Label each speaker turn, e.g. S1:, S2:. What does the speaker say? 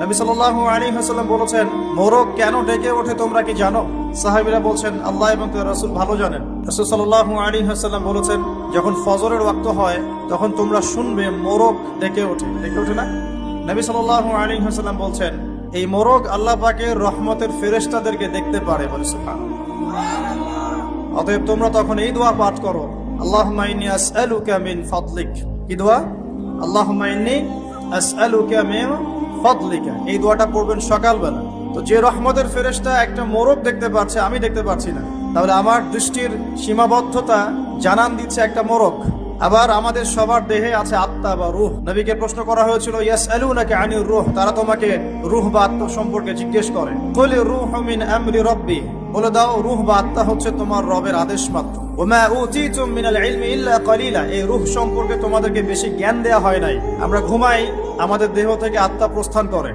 S1: নবী সাল্লাল্লাহু আলাইহি ওয়াসাল্লাম বলেছেন, মোরগ কেন ডেকে ওঠে তোমরা কি জানো? সাহাবীরা বলছেন, আল্লাহ এবং তার রাসূল ভালো জানেন। রাসূল সাল্লাল্লাহু আলাইহি ওয়াসাল্লাম বলেছেন, যখন ফজরের ওয়াক্ত হয় তখন তোমরা শুনবে মোরগ ডেকে ওঠে। ডেকে ওঠে না? নবী সাল্লাল্লাহু আলাইহি ওয়াসাল্লাম বলছেন, এই মোরগ আল্লাহ পাকের রহমতের ফেরেশতাদেরকে দেখতে পারে। বলে সুবহানাল্লাহ। অতএব তোমরা তখন এই দোয়া পাঠ করো, আল্লাহুম্মা ইন্নী আসআলুকা মিন ফাদলিক। কি দোয়া? আল্লাহুম্মা ইন্নী আসআলুকা মিন ফাদলিকা। এই দোয়াটা পড়বেন সকালবেলা। তো যে রহমতের ফেরেশতা একটা মোরগ দেখতে পাচ্ছে, আমি দেখতে পাচ্ছি না, তাহলে আমার দৃষ্টির সীমাবদ্ধতা জানান দিচ্ছে একটা মোরগ। আবার আমাদের সবার দেহে আছে আত্মা বা রূহ। নবীকে প্রশ্ন করা হয়েছিল, ইয়াসআলুনাকা আনির রূহ, তারা তোমাকে রূহ বা আত্মা সম্পর্কে জিজ্ঞেস করে। কুল রূহু মিন আমরি রাব্বি, বলে দাও রূহ বা আত্মা হচ্ছে তোমার রবের আদেশ মাত্র। ওমা উতিতুম মিনাল ইলমি ইল্লা কলিলা, এই রূহ সম্পর্কে তোমাদেরকে বেশি জ্ঞান দেয়া হয় নাই। আমরা ঘুমাই, আমাদের দেহ থেকে আত্মা প্রস্থান করে।